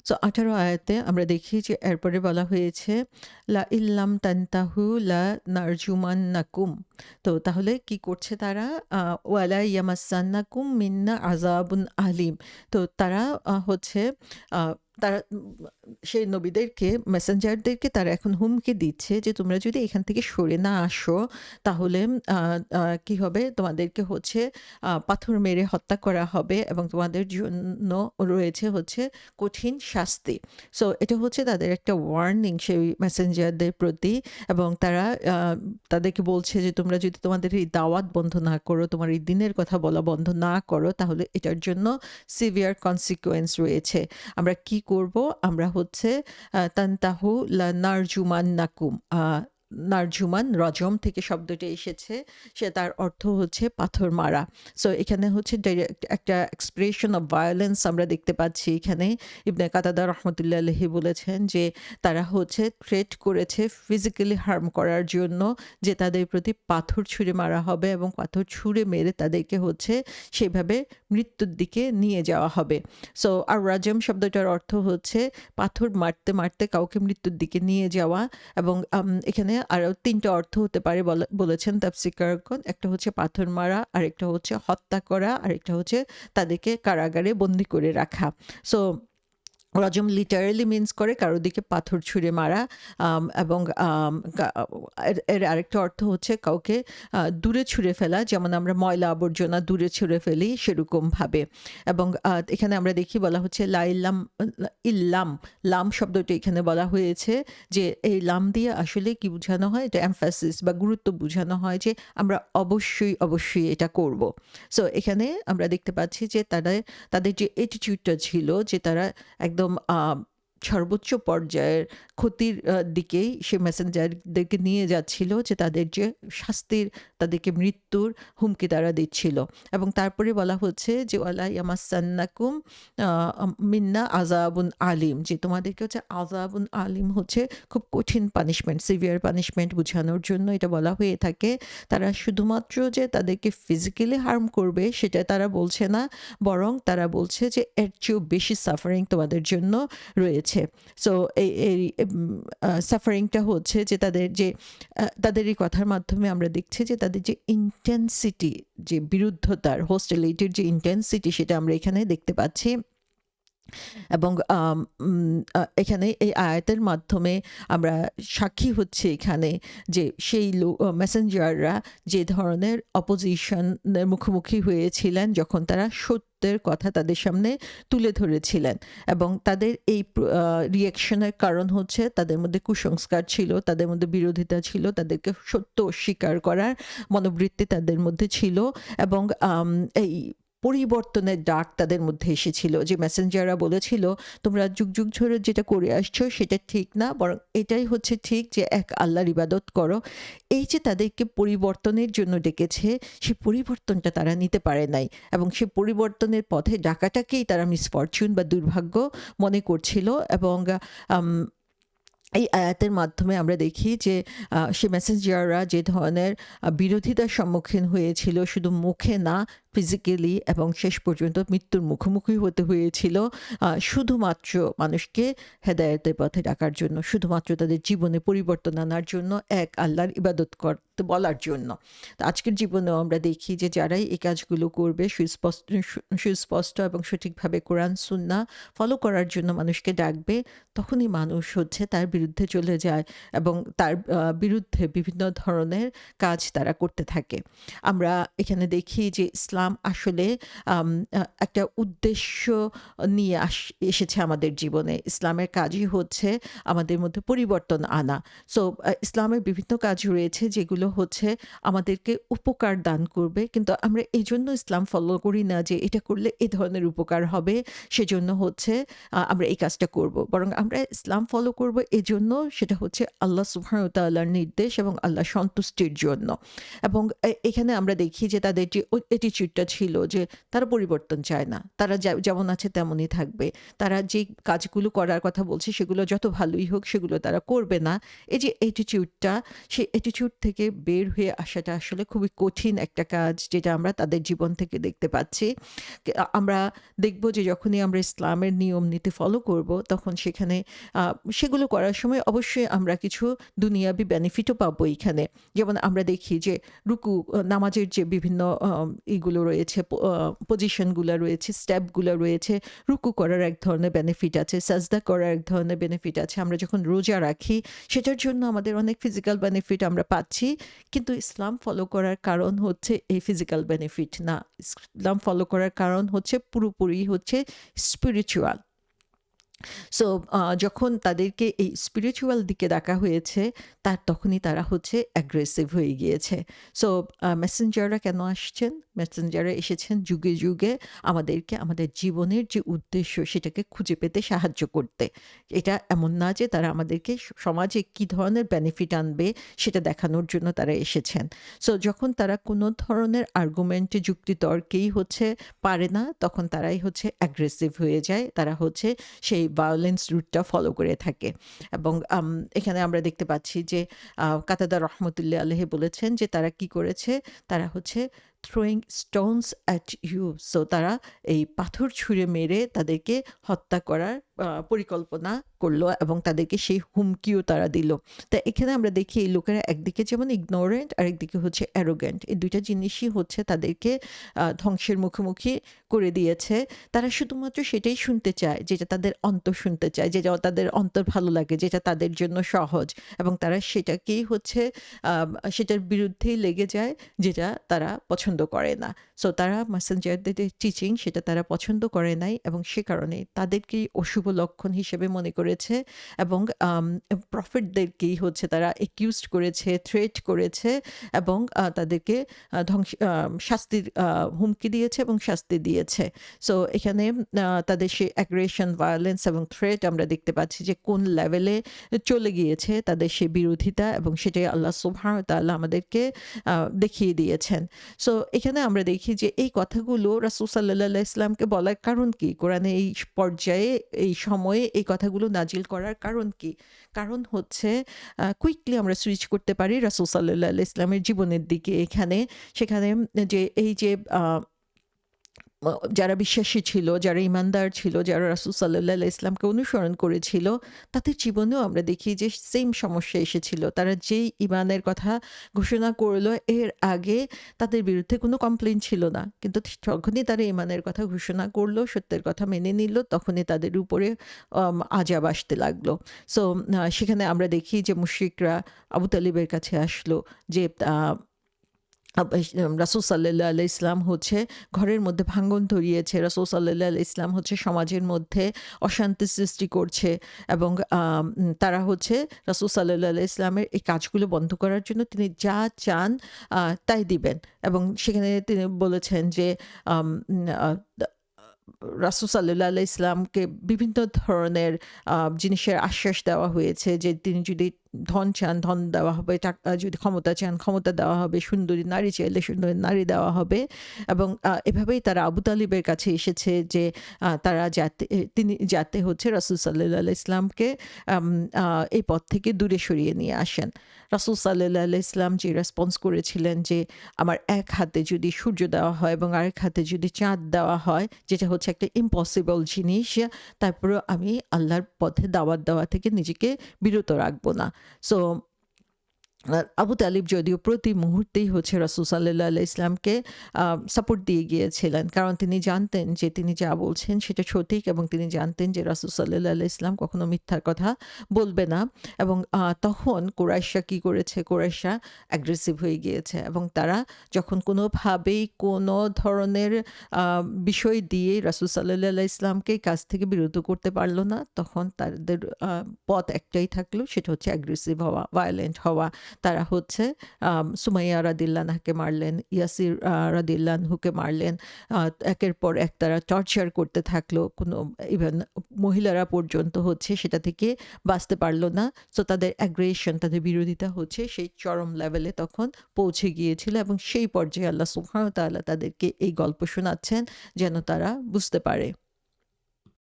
So ১৮ আয়াতে আমরা দেখি যে এরপরে বলা হয়েছে, লা ইল্লাম তানতাহু লা নারজুমান্নাকুম। তো তাহলে কি করছে তারা? ওয়ালা ইয়ামাসান্নাকুম মিন্না আযাবুন আলিম। তো তারা হচ্ছে আ তারা সেই নবীদেরকে, মেসেঞ্জারদেরকে তারা এখন হুমকি দিচ্ছে যে তোমরা যদি এখান থেকে সরে না আসো তাহলে আ আ কি হবে? তোমাদেরকে হচ্ছে পাথর মেরে হত্যা করা হবে এবং তোমাদের জন্য রয়েছে হচ্ছে কঠিন শাস্তি। সো এটা হচ্ছে তাদের একটা ওয়ার্নিং সেই মেসেঞ্জারদের প্রতি, এবং তারা আ তাদেরকে বলছে যে তোমরা যদি তোমাদের এই দাওয়াত বন্ধ না করো, তোমার এই দিনের কথা বলা বন্ধ না করো, তাহলে এটার জন্য সিভিয়ার কনসিকুয়েন্স রয়েছে। আমরা কি করব? আমরা হচ্ছে তানতাহু লা নারজুমান্নাকুম। নারজুমান রজম থেকে শব্দটি এসেছে। তার অর্থ হচ্ছে পাথর মারা। সো এখানে হচ্ছে ডাইরেক্ট একটা এক্সপ্রেশন অফ ভায়োলেন্স আমরা দেখতে পাচ্ছি এখানে। ইবনে কাতাদা রহমতুল্লাহ আলাইহি বলেছেন যে তারা হচ্ছে থ্রেট করেছে ফিজিক্যালি হার্ম করার জন্য, যে তাদের প্রতি পাথর ছুঁড়ে মারা হবে এবং পাথর ছুঁড়ে মেরে তাদেরকে হচ্ছে সেভাবে মৃত্যুর দিকে নিয়ে যাওয়া হবে। সো আর রাজম শব্দটার অর্থ হচ্ছে পাথর মারতে মারতে কাউকে মৃত্যুর দিকে নিয়ে যাওয়া, এবং এখানে আরও ৩ টা অর্থ হতে পারে বলেছেন তাফসীরকারগণ। একটা হচ্ছে পাথর মারা, আরেকটা হচ্ছে হত্যা করা, আরেকটা হচ্ছে তাদেরকে কারাগারে বন্দী করে রাখা। সো রজম লিটারালি মিন্স করে কারো দিকে পাথর ছুঁড়ে মারা, এবং এর আরেকটা অর্থ হচ্ছে কাউকে দূরে ছুঁড়ে ফেলা, যেমন আমরা ময়লা আবর্জনা দূরে ছুঁড়ে ফেলি সেরকমভাবে। এবং এখানে আমরা দেখি বলা হচ্ছে লাইল্লাম ইল্লাম, লাম শব্দটি এখানে বলা হয়েছে যে এই লাম দিয়ে আসলে কি বোঝানো হয়? এটা এমফ্যাসিস বা গুরুত্ব বোঝানো হয় যে আমরা অবশ্যই এটা করব। সো এখানে আমরা দেখতে পাচ্ছি যে তাদের যে অ্যাটিটিউডটা ছিল, যে তারা একদম সর্বোচ্চ পর্যায়ের ক্ষতির দিকেই সে মেসেঞ্জারদেরকে নিয়ে যাচ্ছিল, যে তাদের যে শাস্তির, তাদেরকে মৃত্যুর হুমকি তারা দিচ্ছিল। এবং তারপরে বলা হচ্ছে যে ওয়ালা ইয়ামাসান্নাকুম মিন্না আযাবুন আলিম, যে তোমাদেরকে হচ্ছে আযাবুন আলিম হচ্ছে খুব কঠিন পানিশমেন্ট, সিভিয়ার পানিশমেন্ট বোঝানোর জন্য এটা বলা হয়ে থাকে। তারা শুধুমাত্র যে তাদেরকে ফিজিক্যালি হার্ম করবে সেটা তারা বলছে না, বরং তারা বলছে যে এর চেয়েও বেশি সাফারিং তোমাদের জন্য রয়েছে। সো এই সাফারিংটা হচ্ছে যে তাদের এই কথার মাধ্যমে আমরা দেখছি যে তাদের যে ইন্টেন্সিটি, যে বিরুদ্ধতার, হোস্টিলিটির যে ইন্টেন্সিটি, সেটা আমরা এখানে দেখতে পাচ্ছি। এবং এখানে এই আয়াতের মাধ্যমে আমরা সাক্ষী হচ্ছে এখানে যে সেই মেসেঞ্জাররা যে ধরনের অপোজিশনের মুখোমুখি হয়েছিলেন যখন তারা সত্যের কথা তাদের সামনে তুলে ধরেছিলেন, এবং তাদের এই রিয়াকশনের কারণ হচ্ছে তাদের মধ্যে কুসংস্কার ছিল, তাদের মধ্যে বিরোধিতা ছিল, তাদেরকে সত্য অস্বীকার করার মনোবৃত্তি তাদের মধ্যে ছিল, এবং এই পরিবর্তনের ডাক তাদের মধ্যে এসেছিল। যে মেসেঞ্জাররা বলেছিল তোমরা যুগ যুগ ধরে যেটা করে আসছো সেটা ঠিক না, বরং এটাই হচ্ছে ঠিক যে এক আল্লাহর ইবাদত করো। এই যে তাদেরকে পরিবর্তনের জন্য ডেকেছে, সেই পরিবর্তনটা তারা নিতে পারে নাই, এবং সেই পরিবর্তনের পথে ডাকাটাকেই তারা মিসফরচুন বা দুর্ভাগ্য মনে করছিল। এবং এই আয়াতের মাধ্যমে আমরা দেখি যে সে মেসেঞ্জাররা যে ধরনের বিরোধিতার সম্মুখীন হয়েছিল, শুধু মুখে না, ফিজিক্যালি, এবং শেষ পর্যন্ত মৃত্যুর মুখোমুখি হতে হয়েছিল শুধুমাত্র মানুষকে হেদায়েতের পথে ডাকার জন্য, শুধুমাত্র তাদের জীবনে পরিবর্তন আনার জন্য, এক আল্লাহর ইবাদত করতে বলার জন্য। তো আজকের জীবনেও আমরা দেখি যে যারাই এই কাজগুলো করবে সুস্পষ্ট এবং সঠিকভাবে কোরআন সুন্নাহ ফলো করার জন্য মানুষকে ডাকবে, তখনই মানুষ হচ্ছে তার বিরুদ্ধে চলে যায় এবং তার বিরুদ্ধে বিভিন্ন ধরনের কাজ তারা করতে থাকে। আমরা এখানে দেখি যে ইসলাম আসলে একটা উদ্দেশ্য নিয়ে এসেছে আমাদের জীবনে। ইসলামের কাজই হচ্ছে আমাদের মধ্যে পরিবর্তন আনা। সো ইসলামের বিভিন্ন কাজ রয়েছে যেগুলো হচ্ছে আমাদেরকে উপকার দান করবে, কিন্তু আমরা এই জন্য ইসলাম ফলো করি না যে এটা করলে এ ধরনের উপকার হবে, সেজন্য হচ্ছে আমরা এই কাজটা করব, বরং আমরা ইসলাম ফলো করব এজন্য, সেটা হচ্ছে আল্লাহ সুবহানাহু ওয়া তাআলার নির্দেশ এবং আল্লাহ সন্তুষ্টির জন্য। এবং এখানে আমরা দেখি যে তাদের যে অ্যাটিটিউড অ্যাটিটিউডটা ছিল যে তারা পরিবর্তন চায় না। তারা যেমন আছে তেমনই থাকবে। তারা যে কাজগুলো করার কথা বলছে সেগুলো যত ভালোই হোক সেগুলো তারা করবে না। এই যে অ্যাটিটিউডটা, সেই অ্যাটিটিউড থেকে বের হয়ে আসাটা আসলে খুবই কঠিন একটা কাজ, যেটা আমরা তাদের জীবন থেকে দেখতে পাচ্ছি। আমরা দেখব যে যখনই আমরা ইসলামের নিয়ম নীতি ফলো করব, তখন সেখানে সেগুলো করার সময় অবশ্যই আমরা কিছু দুনিয়াবি বেনিফিটও পাবো এইখানে। যেমন আমরা দেখি যে রুকু, নামাজের যে বিভিন্ন ইগুলো রয়েছে, পজিশনগুলো রয়েছে, স্টেপগুলো রয়েছে। রুকু করার এক ধরনের বেনিফিট আছে, সাজদা করার এক ধরনের বেনিফিট আছে। আমরা যখন রোজা রাখি সেটার জন্য আমাদের অনেক ফিজিক্যাল বেনিফিট আমরা পাচ্ছি। কিন্তু ইসলাম ফলো করার কারণ হচ্ছে এই ফিজিক্যাল বেনিফিট না। ইসলাম ফলো করার কারণ হচ্ছে পুরোপুরি হচ্ছে স্পিরিচুয়াল। সো যখন তাদেরকে এই স্পিরিচুয়াল দিকে ডাকা হয়েছে, তখনই তারা হচ্ছে অ্যাগ্রেসিভ হয়ে গিয়েছে। সো মেসেঞ্জাররা কেন আসছেন? মেসেঞ্জাররা এসেছেন যুগে যুগে আমাদেরকে আমাদের জীবনের যে উদ্দেশ্য সেটাকে খুঁজে পেতে সাহায্য করতে। এটা এমন না যে তারা আমাদেরকে সমাজে কী ধরনের বেনিফিট আনবে সেটা দেখানোর জন্য তারা এসেছেন। সো যখন তারা কোনো ধরনের আর্গুমেন্টে, যুক্তিতর্কেই হচ্ছে পারে না, তখন তারাই হচ্ছে অ্যাগ্রেসিভ হয়ে যায়। তারা হচ্ছে সেই ভায়োলেন্স রুটটা ফলো করে থাকে। এবং এখানে আমরা দেখতে পাচ্ছি যে কাতাদা রহমতুল্লাহ আলাইহি বলেছেন যে তারা কি করেছে, তারা হচ্ছে throwing stones at you, so তারা এই পাথর ছুঁড়ে মেরে তাদেরকে হত্যা করার পরিকল্পনা করলো এবং তাদেরকে সেই হুমকিও তারা দিল। তা এখানে আমরা দেখি এই লোকেরা একদিকে যেমন ইগনোরেন্ট, আর একদিকে হচ্ছে অ্যারোগ্যান্ট। এই দুইটা জিনিসই হচ্ছে তাদেরকে ধ্বংসের মুখোমুখি করে দিয়েছে। তারা শুধুমাত্র সেটাই শুনতে চায় যেটা তাদের অন্তর শুনতে চায়, যেটা তাদের অন্তর ভালো লাগে, যেটা তাদের জন্য সহজ, এবং তারা সেটাকেই হচ্ছে সেটার বিরুদ্ধেই লেগে যায়, যেটা তারা পছন্দ করে না। সো তারা মেসেঞ্জারদের টিচিং সেটা তারা পছন্দ করে নাই, এবং সে কারণে তাদেরকেই অশুভ লক্ষণ হিসেবে মনে করেছে, এবং প্রফেটদেরকেই হচ্ছে তারা একিউজড করেছে, থ্রেট করেছে, এবং তাদেরকে শাস্তির হুমকি দিয়েছে এবং শাস্তি দিয়েছে। সো এখানে তাদের সেই অ্যাগ্রেশন, ভায়োলেন্স এবং থ্রেট আমরা দেখতে পাচ্ছি যে কোন লেভেলে চলে গিয়েছে তাদের সেই বিরোধিতা, এবং সেটাই আল্লাহ সুবহানাহু ওয়া তাআলা আমাদেরকে দেখিয়ে দিয়েছেন। সো এখানে আমরা দেখি যে এই কথাগুলো রাসূল সাল্লাল্লাহু আলাইহি ওয়াসাল্লামকে বলার কারণ কি? কোরআনে এই পর্যায়ে, এই সময়ে এই কথাগুলো নাজিল করার কারণ কি? কারণ হচ্ছে কুইকলি আমরা সুইচ করতে পারি রাসূল সাল্লাল্লাহু আলাইহি ওয়াসাল্লামের জীবনের দিকে। সেখানে যে এই যে যারা বিশ্বাসী ছিল, যারা ঈমানদার ছিল, যারা রাসূল সাল্লাল্লাহু আলাইহি ওয়াসাল্লামকে অনুসরণ করেছিল, তাদের জীবনেও আমরা দেখি যে সেম সমস্যা এসেছিল। তারা যেই ঈমানের কথা ঘোষণা করলো, এর আগে তাদের বিরুদ্ধে কোনো কমপ্লেইন ছিল না। কিন্তু যখনই তারা ঈমানের কথা ঘোষণা করলো, সত্যের কথা মেনে নিল, তখনই তাদের উপরে আযাব আসতে লাগলো। সো সেখানে আমরা দেখি যে মুশরিকরা আবু তালিবের কাছে আসলো যে রাসূল সাল্লাল্লাহু আলাইহি ওয়াসাল্লাম হচ্ছে ঘরের মধ্যে ভাঙন ধরিয়েছে। রাসূল সাল্লাল্লাহু আলাইহি ওয়াসাল্লাম হচ্ছে সমাজের মধ্যে অশান্তি সৃষ্টি করছে, এবং তারা হচ্ছে রাসূল সাল্লাল্লাহু আলাইহি ওয়াসাল্লামের এই কাজগুলো বন্ধ করার জন্য তিনি যা চান তাই দিবেন। এবং সেখানে তিনি বলেছেন যে আম আ রাসূল সাল্লাল্লাহু আলাইহি ওয়াসাল্লামকে বিভিন্ন ধরনের জিনিসের আশ্বাস দেওয়া হয়েছে যে তিনি যদি ধন চান, ধন দেওয়া হবে, যদি ক্ষমতা চান, ক্ষমতা দেওয়া হবে, সুন্দরী নারী চাইলে সুন্দরী নারী দেওয়া হবে। এবং এভাবেই তারা আবু তালিবের কাছে এসেছে যে তারা তিনি যাতে হচ্ছে রাসূল সাল্লাল্লাহু আলাইহি ওয়াসাল্লামকে এই পথ থেকে দূরে সরিয়ে নিয়ে আসেন। রাসূল সাল্লাল্লাহু আলাইহি ওয়াসাল্লাম যে রেসপন্স করেছিলেন যে আমার এক হাতে যদি সূর্য দেওয়া হয় এবং আরেক হাতে যদি চাঁদ দেওয়া হয়, যেটা হচ্ছে একটা ইম্পসিবল জিনিস, তারপরেও আমি আল্লাহর পথে দাওয়াত দেওয়া থেকে নিজেকে বিরত রাখবো না। সো আবু তালিব যদিও প্রতি মুহূর্তেই হচ্ছে রাসূল সাল্লাল্লাহু আলাইহি ওয়াসাল্লামকে সাপোর্ট দিয়ে গিয়েছিলেন, কারণ তিনি জানতেন যে তিনি যা বলছেন সেটা সঠিক, এবং তিনি জানতেন যে রাসূল সাল্লাল্লাহু আলাইহি ওয়াসাল্লাম কখনো মিথ্যার কথা বলবে না। এবং তখন কুরাইশরা কি করেছে? কুরাইশরা অ্যাগ্রেসিভ হয়ে গিয়েছে, এবং তারা যখন কোনোভাবেই কোনো ধরনের বিষয় দিয়ে রাসূল সাল্লাল্লাহু আলাইহি ওয়াসাল্লামকে এই কাজ থেকে বিরত করতে পারল না, তখন তাদের পথ একটাই থাকলো, সেটা হচ্ছে অ্যাগ্রেসিভ হওয়া, ভায়োলেন্ট হওয়া। তারা হচ্ছে সুমাইয়া রাদিয়াল্লাহু আনহাকে মারলেন, ইয়াসির রাদিয়াল্লাহু আনহুকে মারলেন। আ একের পর এক তারা টর্চার করতে থাকলো। কোনো ইভেন মহিলারা পর্যন্ত হচ্ছে সেটা থেকে বাঁচতে পারল না। সো তাদের অ্যাগ্রেশন, তাদের বিরোধিতা হচ্ছে সেই চরম লেভেলে তখন পৌঁছে গিয়েছিল এবং সেই পর্যায়ে আল্লাহ সুবহানাহু ওয়া তাআলা তাদেরকে এই গল্প শোনাচ্ছেন যেন তারা বুঝতে পারে।